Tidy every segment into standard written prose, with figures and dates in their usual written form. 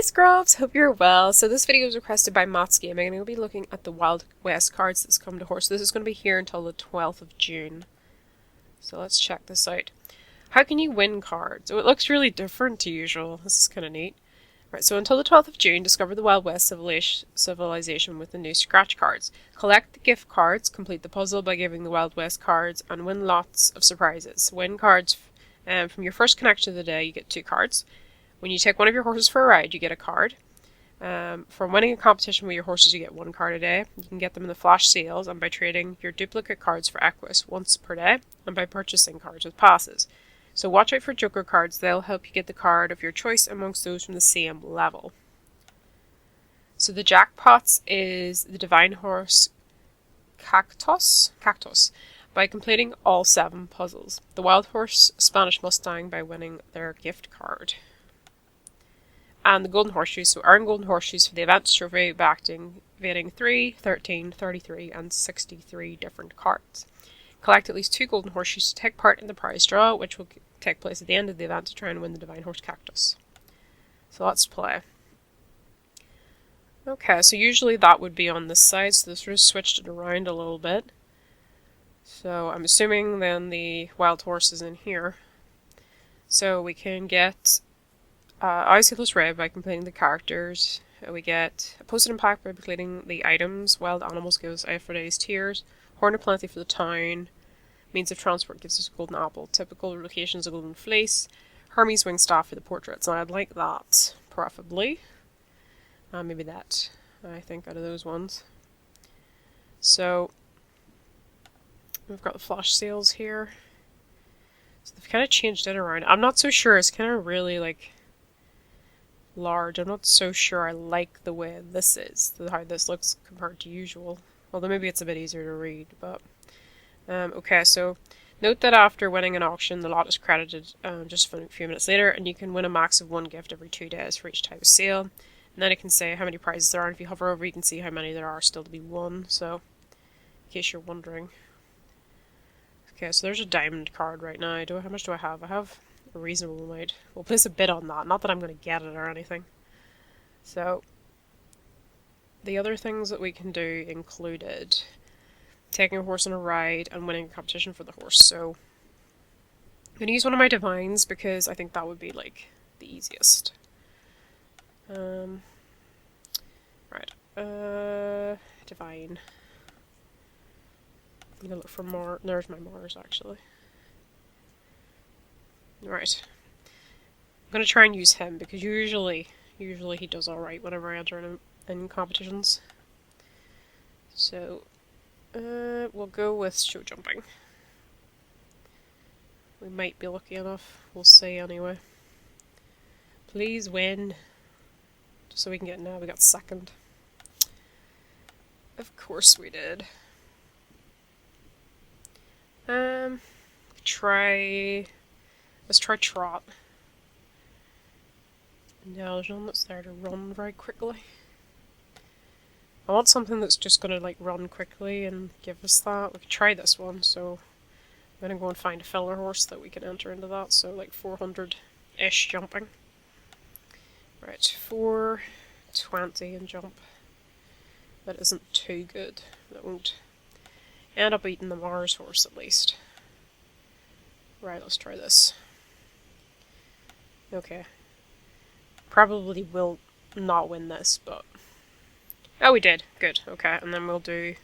Scrubs! Hope you're well. So this video was requested by MatsGaming and I'll be looking at the Wild West cards that's come to Horse. This is going to be here until the 12th of June. So let's check this out. How can you win cards? Oh, it looks really different to usual. This is kind of neat. Right, so until the 12th of June, discover the Wild West civilization with the new scratch cards. Collect the gift cards, complete the puzzle by giving the Wild West cards, and win lots of surprises. Win cards from your first connection of the day, you get 2 cards. When you take one of your horses for a ride, you get a card. From winning a competition with your horses, you get 1 card a day. You can get them in the flash sales and by trading your duplicate cards for Equus once per day, and by purchasing cards with passes. So watch out for joker cards, they'll help you get the card of your choice amongst those from the same level. So the Jackpots is the Divine Horse Cactus, by completing all 7 puzzles. The Wild Horse Spanish Mustang by winning their gift card. And the Golden Horseshoes, so earn Golden Horseshoes for the events trophy by activating 3, 13, 33 and 63 different cards. Collect at least 2 Golden Horseshoes to take part in the prize draw, which will take place at the end of the event to try and win the Divine Horse Cactus. So let's play. Okay, so usually that would be on this side, so this sort of switched it around a little bit. So I'm assuming then the Wild Horse is in here. So we can get Civilisation Red by completing the characters. We get a positive impact by completing the items. Wild Animals gives Aphrodite's Tears. Horn of Plenty for the town. Means of transport gives us a golden apple. Typical locations a golden fleece. Hermes wing staff for the portraits. Now I'd like that, preferably. Maybe that, I think, out of those ones. So we've got the flash sales here. So they've kind of changed it around. I'm not so sure. It's kind of really like large. I'm not so sure I like the way this is, how this looks compared to usual. Although maybe it's a bit easier to read, but okay, so note that after winning an auction, the lot is credited just a few minutes later, and you can win a max of 1 gift every 2 days for each type of sale. And then it can say how many prizes there are, and if you hover over, you can see how many there are still to be won, so in case you're wondering. Okay, so there's a diamond card right now. How much do I have? I have a reasonable amount. We'll place a bid on that, not that I'm going to get it or anything. So the other things that we can do included taking a horse on a ride and winning a competition for the horse. So I'm going to use one of my divines because I think that would be like the easiest. Right. Divine. I'm going to look for Mars. There's my Mars actually. Right. I'm going to try and use him because usually he does alright whenever I enter in competitions. So we'll go with show jumping. We might be lucky enough. We'll see anyway. Please win. Just so we can get now. We got second. Of course we did. Let's try trot. No, there's none that's there to run very quickly. I want something that's just gonna like run quickly and give us that. We could try this one, so I'm gonna go and find a filler horse that we can enter into that, so like 400-ish jumping. Right, 420 and jump. That isn't too good. That won't end up eating the Mars horse at least. Right, let's try this. Okay. Probably will not win this, but oh, we did. Good. Okay, and then we'll do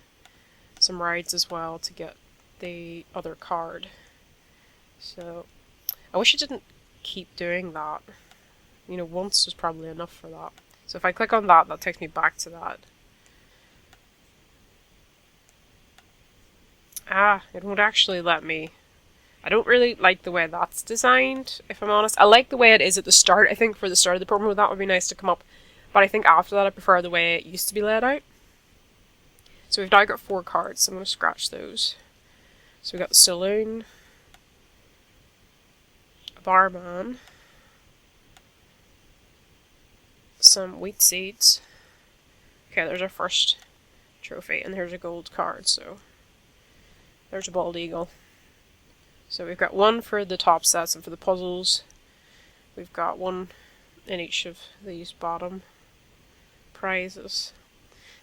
some rides as well to get the other card. So, I wish it didn't keep doing that. You know, once was probably enough for that. So if I click on that, that takes me back to that. It won't actually let me. I don't really like the way that's designed, if I'm honest. I like the way it is at the start. I think for the start of the program, that would be nice to come up. But I think after that, I prefer the way it used to be laid out. So we've now got 4 cards, so I'm going to scratch those. So we've got the Saloon, a Barman, some wheat seeds. Okay, there's our first trophy, and here's a gold card, so there's a bald eagle. So we've got 1 for the top sets and for the puzzles. We've got 1 in each of these bottom prizes.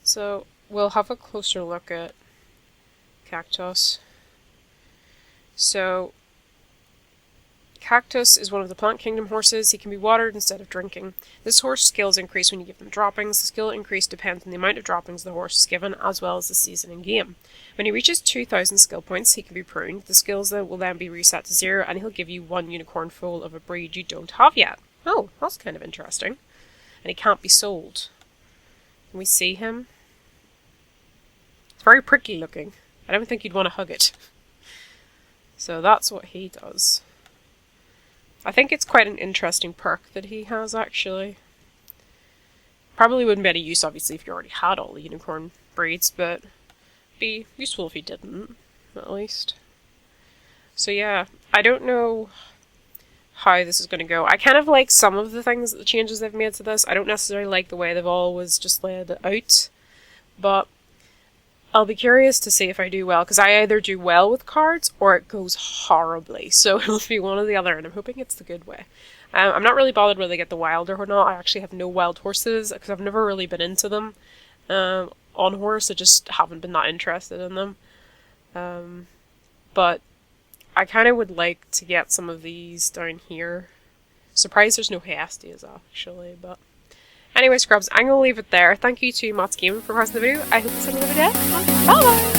So we'll have a closer look at Kaktos. So Cactus is one of the Plant Kingdom horses. He can be watered instead of drinking. This horse skills increase when you give them droppings. The skill increase depends on the amount of droppings the horse is given, as well as the season in game. When he reaches 2,000 skill points, he can be pruned. The skills will then be reset to 0, and he'll give you 1 unicorn foal of a breed you don't have yet. Oh, that's kind of interesting. And he can't be sold. Can we see him? It's very prickly looking. I don't think you'd want to hug it. So that's what he does. I think it's quite an interesting perk that he has, actually. Probably wouldn't be any use, obviously, if you already had all the unicorn breeds, but be useful if you didn't, at least. So yeah, I don't know how this is going to go. I kind of like some of the changes they've made to this. I don't necessarily like the way they've always just laid it out, but I'll be curious to see if I do well, because I either do well with cards or it goes horribly. So it'll be one or the other, and I'm hoping it's the good way. I'm not really bothered whether they get the wild or not. I actually have no wild horses, because I've never really been into them. On horse, I just haven't been that interested in them. But I kind of would like to get some of these down here. Surprised there's no Hesties, actually, but... Anyway, scrubs, I'm going to leave it there. Thank you to MatsGaming for watching the video. I hope you have a lovely day. Bye!